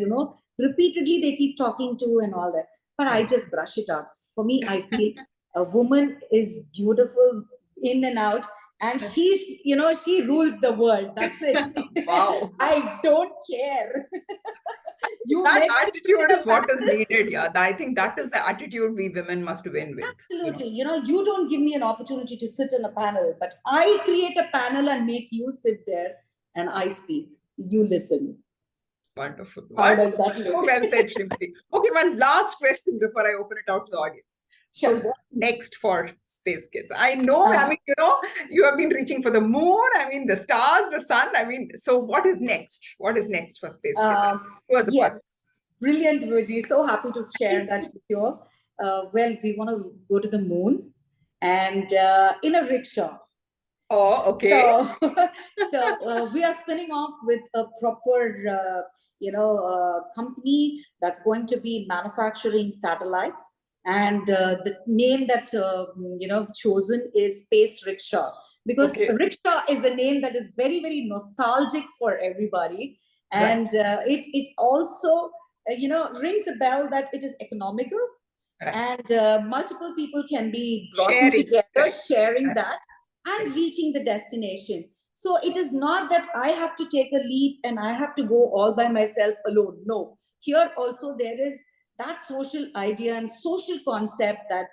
repeatedly they keep talking to and all that. But I just brush it up. For me, I feel a woman is beautiful in and out. And she's, she rules the world. That's it. Wow. I don't care. That attitude is what is needed. Yeah, I think that is the attitude we women must win with. Absolutely. You don't give me an opportunity to sit in a panel, but I create a panel and make you sit there, and I speak. You listen. Wonderful. How Wonderful. does that look? So well said, Srimati. Okay, one last question before I open it out to the audience. Sure. So what's next for Space Kids? I know, I mean, you have been reaching for the moon, I mean, the stars, the sun. I mean, so what is next? What is next for Space Kids? You as a Yes. person. Brilliant, Virgie. So happy to share that with you all. Well, we want to go to the moon and in a rickshaw. Oh, okay. So we are spinning off with a proper, company that's going to be manufacturing satellites. And the name that, chosen is Space Rickshaw. Because rickshaw is a name that is very, very nostalgic for everybody. And it also, rings a bell that it is economical. And multiple people can be brought in together, sharing that and reaching the destination. So it is not that I have to take a leap and I have to go all by myself alone. No, here also there is that social idea and social concept that,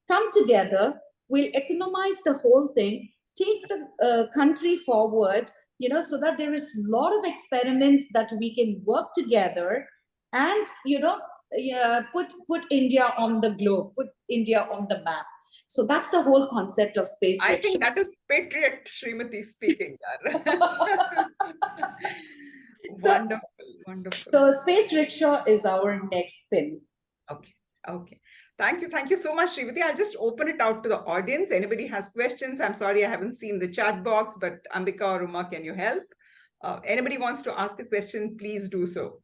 come together, will economize the whole thing, take the country forward, so that there is a lot of experiments that we can work together and, put India on the globe, put India on the map. So that's the whole concept of Space Rickshaw. I think that is Patriot Srimati speaking. Wonderful, wonderful. So Space Rickshaw is our next spin. Okay. Thank you so much, Srimati. I'll just open it out to the audience. Anybody has questions? I'm sorry I haven't seen the chat box, but Ambika or Uma, can you help? Anybody wants to ask a question, please do so.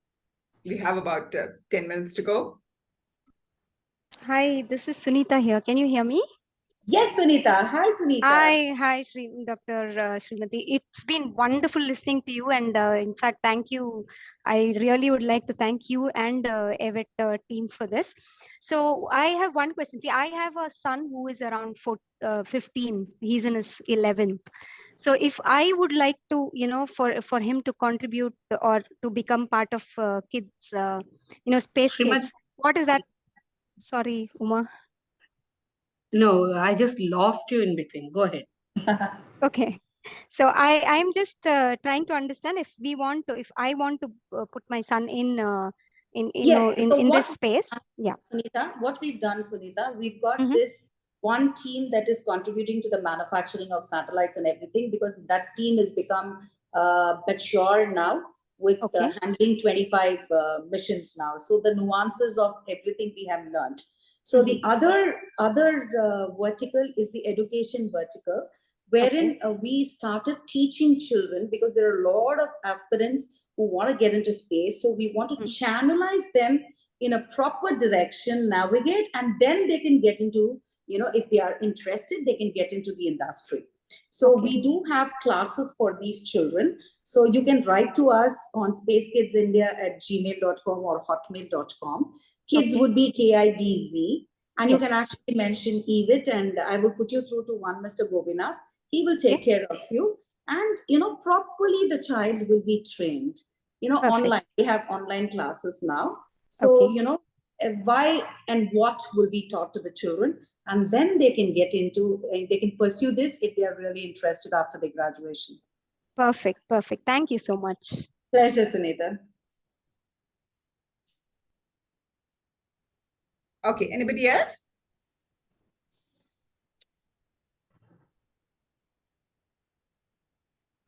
We have about 10 minutes to go. Hi, this is Sunita here. Can you hear me? Yes, Sunita. Hi, Sunita. Hi, Dr. Srimathy. It's been wonderful listening to you, and in fact, thank you. I really would like to thank you and eWIT team for this. So I have one question. See, I have a son who is around 15. He's in his 11th. So if I would like to, for him to contribute or to become part of kids, Space Kids, what is that? Sorry, Uma. No, I just lost you in between. Go ahead. Okay. So I'm just trying to understand if I want to put my son in this space. Yeah. Sunita, what we've done, Sunita, we've got this one team that is contributing to the manufacturing of satellites and everything, because that team has become mature now with handling 25 missions now. So the nuances of everything we have learned. So the other vertical is the education vertical, wherein we started teaching children, because there are a lot of aspirants who want to get into space. So we want to channelize them in a proper direction, navigate, and then they can get into, if they are interested, they can get into the industry. So we do have classes for these children. So you can write to us on spacekidsindia@gmail.com or hotmail.com. Kids would be KIDZ. And you can actually mention eWIT, and I will put you through to one Mr. Gobinath. He will take care of you. And, properly the child will be trained. Online. We have online classes now. So, why and what will be taught to the children. And then they can they can pursue this if they are really interested after their graduation. Perfect. Thank you so much. Pleasure, Sunita. Okay, anybody else?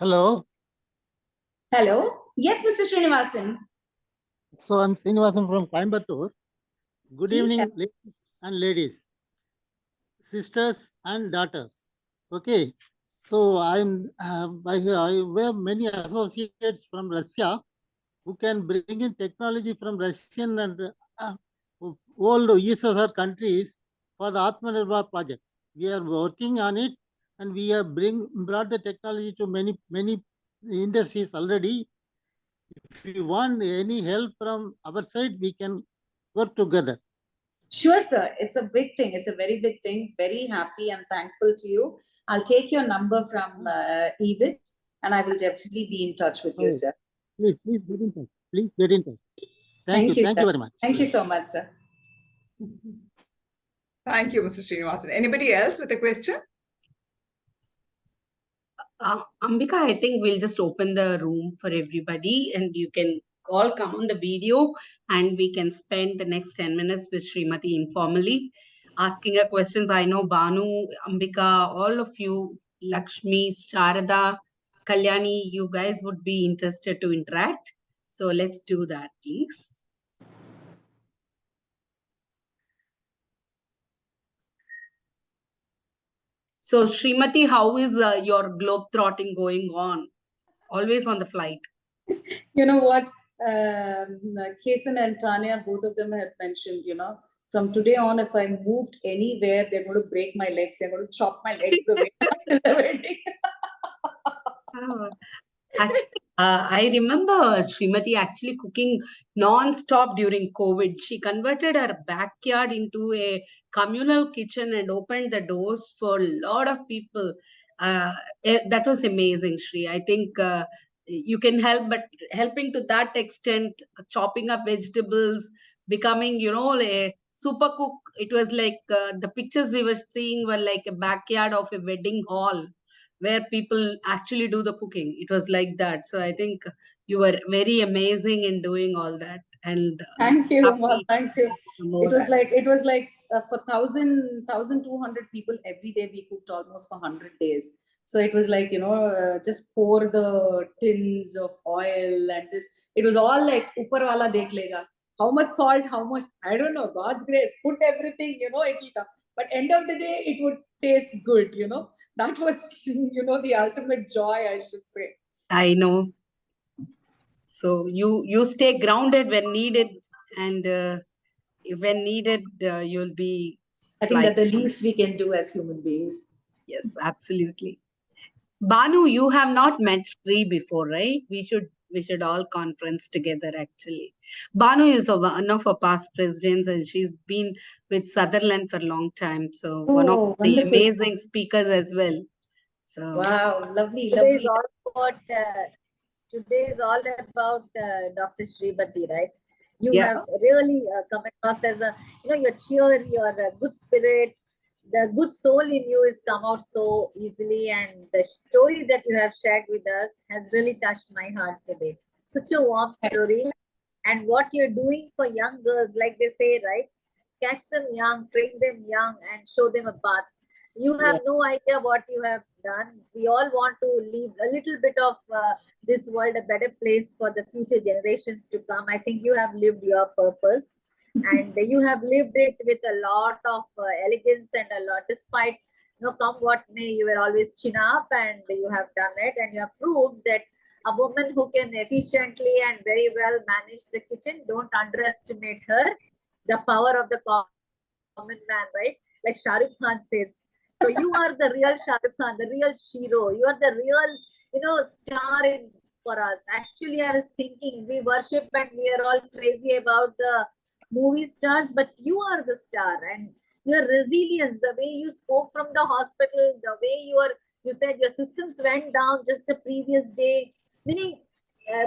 Hello. Yes, Mr. Srinivasan. So I'm Srinivasan from Coimbatore. Good evening, ladies and ladies, sisters and daughters. Okay. So I have many associates from Russia who can bring in technology from Russian and old USSR countries for the Atmanirbhar project. We are working on it, and we have brought the technology to many industries already. If you want any help from our side, we can work together. Sure, sir. It's a big thing. It's a very big thing. Very happy and thankful to you. I'll take your number from eWIT, and I will definitely be in touch with you, sir. Please get in touch. Please get in touch. Thank you. Thank you very much. Thank you so much, sir. Thank you, Mr. Srinivasan. Anybody else with a question? Ambika, I think we'll just open the room for everybody and you can all come on the video and we can spend the next 10 minutes with Srimathy informally, asking her questions. I know Banu, Ambika, all of you, Lakshmi, Sharada, Kalyani, you guys would be interested to interact. So let's do that, please. So Srimathy, how is your globe-trotting going on? Always on the flight. You know what? Kesan and Tanya, both of them had mentioned, from today on, if I moved anywhere, they're going to break my legs. They're going to chop my legs away after the wedding. Actually, I remember Srimathy actually cooking non-stop during COVID. She converted her backyard into a communal kitchen and opened the doors for a lot of people. That was amazing, Sri. I think you can help, but helping to that extent, chopping up vegetables, becoming, a super cook. It was like the pictures we were seeing were like a backyard of a wedding hall where people actually do the cooking. It was like that. So I think you were very amazing in doing all that. And Thank you, Uma. happy Thank you. to know It was that. like for 1,200 people every day we cooked almost for 100 days. So it was like, just pour the tins of oil and this. It was all like, upar wala dekh lega. How much salt, how much, I don't know, God's grace. Put everything, it will come. But end of the day, it would taste good, That was, the ultimate joy, I should say. I know. So you stay grounded when needed, and when needed, you'll be. I think that's the least we can do as human beings. Yes, absolutely. Banu, you have not met Sri before, right? We should all conference together actually. Banu is one of our past presidents and she's been with Sutherland for a long time. So one of the wonderful. amazing speakers as well. So wow, lovely, Today lovely. is all about Dr. Srimathy, right? You Yeah. have really come across as your cheer, your good spirit, the good soul in you is come out so easily, and the story that you have shared with us has really touched my heart today. Such a warm story, and what you're doing for young girls, like they say, right? Catch them young, train them young, and show them a path. You have no idea what you have done. We all want to leave a little bit of this world a better place for the future generations to come. I think you have lived your purpose and you have lived it with a lot of elegance and a lot, despite, come what may, you were always chin up and you have done it, and you have proved that a woman who can efficiently and very well manage the kitchen, don't underestimate her. The power of the common man, right? Like Shah Rukh Khan says. So you are the real Shah Rukh Khan, the real Shiro. You are the real, star for us. Actually, I was thinking we worship and we are all crazy about the movie stars, but you are the star, and your resilience, the way you spoke from the hospital, the way you said your systems went down just the previous day, meaning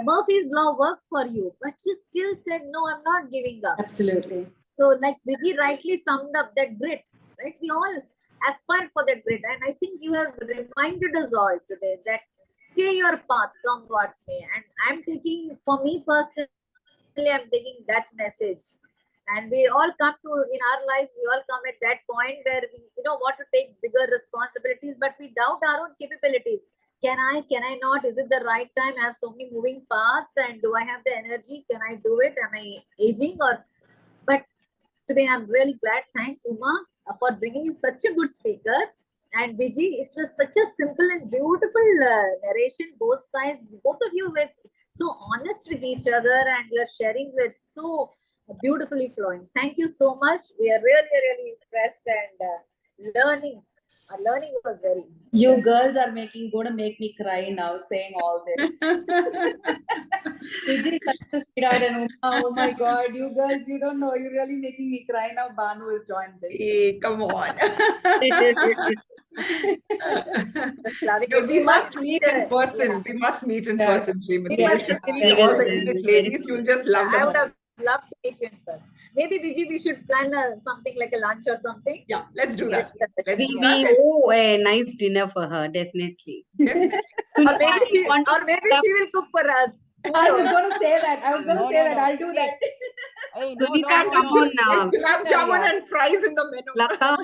Murphy's law worked for you, but you still said, no, I'm not giving up. Absolutely. So like Vijay rightly summed up, that grit, right? We all aspire for that grit. And I think you have reminded us all today that stay your path, come what may. And I'm taking, for me personally, I'm taking that message. And we all come to, in our lives, we all come at that point where we, want to take bigger responsibilities, but we doubt our own capabilities. Can I not? Is it the right time? I have so many moving parts, and do I have the energy? Can I do it? Am I aging? But today I'm really glad. Thanks, Uma, for bringing in such a good speaker. And Vijay, it was such a simple and beautiful narration. Both sides, both of you were so honest with each other, and your sharings were so beautifully flowing. Thank you so much. We are really, really impressed, and learning. Learning was very. You girls are gonna make me cry now saying all this. Vijay is such a sweetheart, and oh my God, you girls, you don't know, you're really making me cry now. Banu has joined this. Hey, come on. We must meet in person. Yeah. We must meet in person, Srimathy. Yes, All the eWIT ladies, you'll just love them. I would have loved to meet you in person. Maybe Vijay, we should plan something like a lunch or something. Yeah, let's do that. Let's do we that. owe a nice dinner for her, definitely. Definitely. Or maybe she will cook for us. I was going to say that. I was going to say that. I'll do that. Hey, Sulika, come on now. Gulab jamun and fries in the menu. Lata,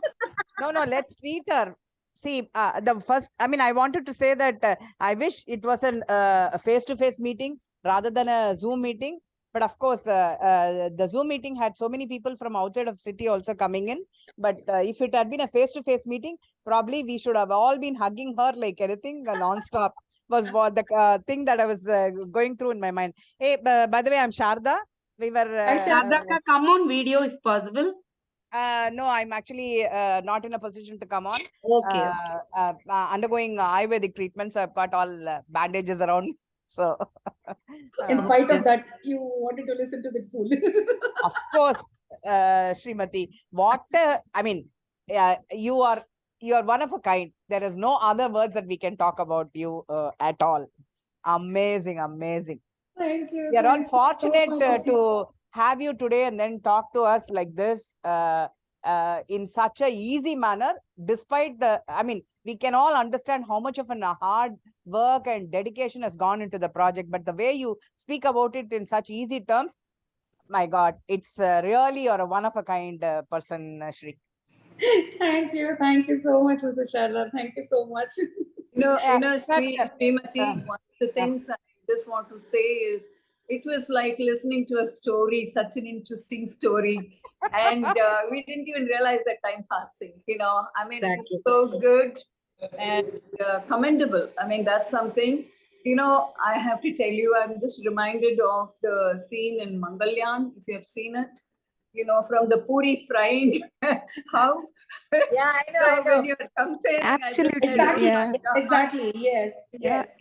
No, let's treat her. See, the first, I mean, I wanted to say that I wish it was a face-to-face meeting rather than a Zoom meeting. But of course, the Zoom meeting had so many people from outside of city also coming in. But if it had been a face-to-face meeting, probably we should have all been hugging her like anything non-stop. Was what the thing that I was going through in my mind. Hey, by the way, I'm Sharda. We were Shardaka, come on video if possible. no, I'm actually not in a position to come on. Okay. Undergoing Ayurvedic treatments. I've got all bandages around. So, In spite of that, you wanted to listen to the fool. of course, Srimati, what I mean, you are one of a kind. There is no other words that we can talk about you at all. Amazing, amazing. Thank you. We are all thank you fortunate so much. to have you today and then talk to us like this in such a easy manner, despite the, I mean, we can all understand how much of a hard work and dedication has gone into the project, but the way you speak about it in such easy terms, my God, it's really you're a one of a kind person, Shri. Thank you so much, Mr. Sharda. Thank you so much. Srimati, one of the things I just want to say is it was like listening to a story, such an interesting story. And we didn't even realize that time passing, I mean, it's so good and commendable. I mean, that's something, I have to tell you, I'm just reminded of the scene in Mangalyan, if you have seen it. From the puri frying, how? Yeah, I know. When you're comparing, Absolutely. Exactly. Yeah. Exactly. Yes. Yes,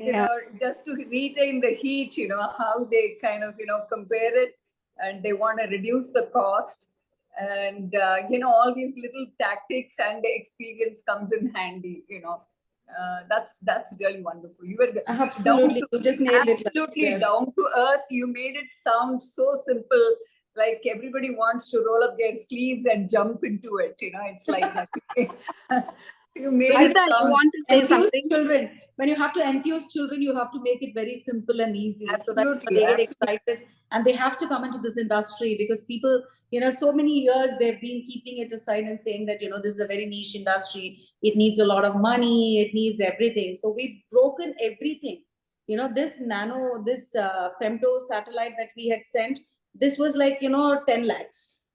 just to retain the heat, how they kind of, compare it, and they want to reduce the cost. And, all these little tactics and the experience comes in handy, that's really wonderful. You were Absolutely. You just nailed it. absolutely Yes. down to earth. You made it sound so simple. Like everybody wants to roll up their sleeves and jump into it. It's like that. You made it Lita, you sound want to say Enthuse something? children. When you have to enthuse children, you have to make it very simple and easy, so that Absolutely, they get absolutely. excited and they have to come into this industry, because people, so many years they've been keeping it aside and saying that this is a very niche industry. It needs a lot of money. It needs everything. So we've broken everything. This femto satellite that we had sent. This was like 10 lakhs.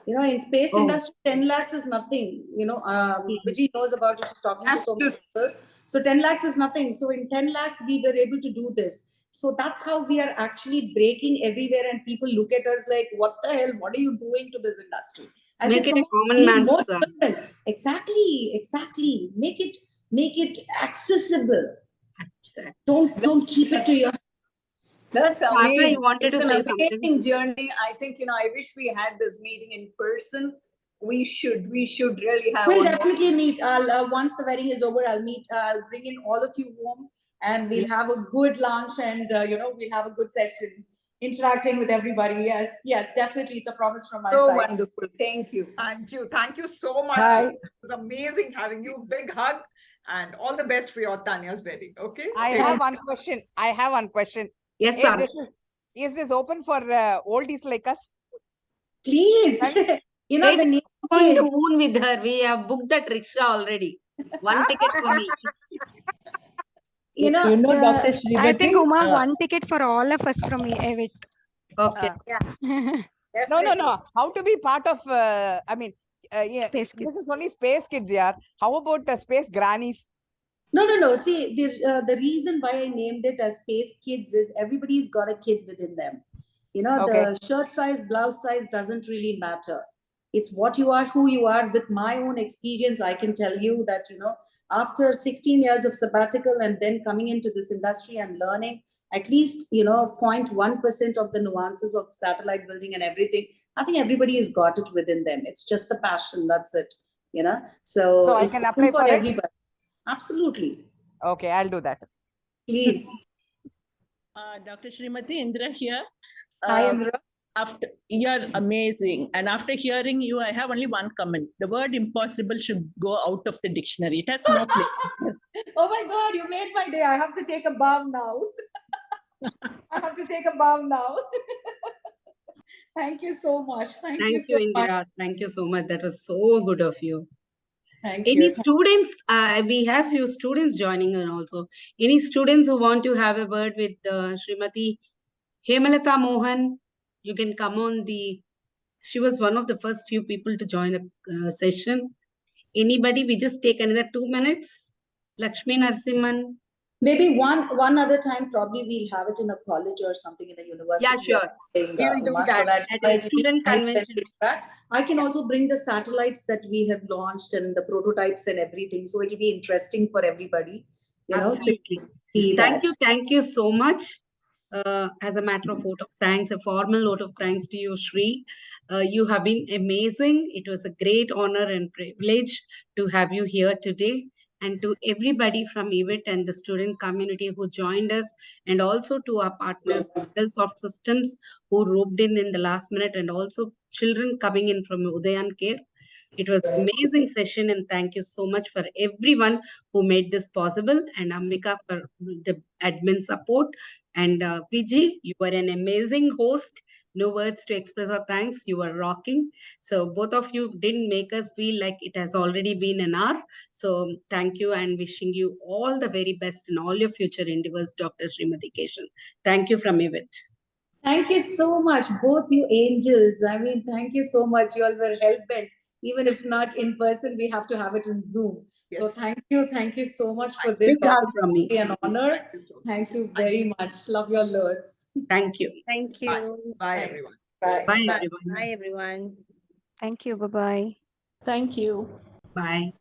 In space industry, 10 lakhs is nothing. Vijay knows about it. She's talking to so many people. So 10 lakhs is nothing. So in 10 lakhs, we were able to do this. So that's how we are actually breaking everywhere, and people look at us like, what the hell? What are you doing to this industry? I Make said, it a "Come on, common we need man's more children." Exactly. Make it accessible. Don't keep it to yourself. That's Martha, amazing. you wanted It's to an say something? amazing journey. I think, I wish we had this meeting in person. We should really have We'll one. definitely meet. I'll once the wedding is over, I'll meet. I'll bring in all of you home, and we'll have a good lunch, and we'll have a good session, interacting with everybody. Yes, definitely. It's a promise from my So side. wonderful. Thank you. Thank you so much. Bye. It was amazing having you. Big hug and all the best for your Tanya's wedding. Okay. I have one question. Yes, Hey, sir. is this open for oldies like us? Please, Hey, the we're name going to kids. moon with her. We have booked that rickshaw already. One ticket for me. Dr. I Srimathy, think Uma, one ticket for all of us from eWIT. Okay. No. How to be part of, I mean, Space Kids. this is only space kids, yeah. How about space grannies? No. See, the reason why I named it as Space Kids is everybody's got a kid within them. The shirt size, blouse size doesn't really matter. It's what you are, who you are. With my own experience, I can tell you that, after 16 years of sabbatical and then coming into this industry and learning at least, 0.1% of the nuances of satellite building and everything, I think everybody has got it within them. It's just the passion. That's it. So I it's can open apply for it? everybody. Absolutely. Okay, I'll do that. Please. Dr. Srimathy, Indra here. Hi, Indra. You're amazing. And after hearing you, I have only one comment. The word impossible should go out of the dictionary. It has no place. Oh my God, you made my day. I have to take a bath now. I have to take a bow now. Thank you so much. Thank you Thank so you, much. Indira. Thank you so much. That was so good of you. Thank Any you. students? We have few students joining in also. Any students who want to have a word with Srimati Hemalata Mohan? You can come on the. She was one of the first few people to join a session. Anybody? We just take another 2 minutes. Lakshmi Narsimhan. Maybe one other time, probably we'll have it in a college or something in a university. Yeah, sure. We will do Uma, that so that at a student nice convention. I can Yeah. also bring the satellites that we have launched and the prototypes and everything. So it'll be interesting for everybody, you know, to Absolutely. see that. Thank you so much. As a matter of vote of thanks, a formal vote of thanks to you, Shri. You have been amazing. It was a great honor and privilege to have you here today. And to everybody from eWIT and the student community who joined us, and also to our partners, Soft Systems, who roped in the last minute, and also children coming in from Udayan Care. It was an amazing session, and thank you so much for everyone who made this possible, and Ambika for the admin support. And PG, you were an amazing host. No words to express our thanks. You were rocking. So both of you didn't make us feel like it has already been an hour. So thank you, and wishing you all the very best in all your future endeavors, Dr. Srimathy Kesan. Thank you from eWIT. Thank you so much, both you angels. I mean, thank you so much. You all were hell-bent. Even if not in person, we have to have it in Zoom. Yes. So thank you so much for this. Big hug from me. An honor. Thank you so much. Thank you very much. Love your loads. Thank you. Thank Bye. you. Bye, Bye. everyone. Bye. Bye, Bye. everyone. Bye, everyone. Thank you. Bye-bye. Thank you. Bye.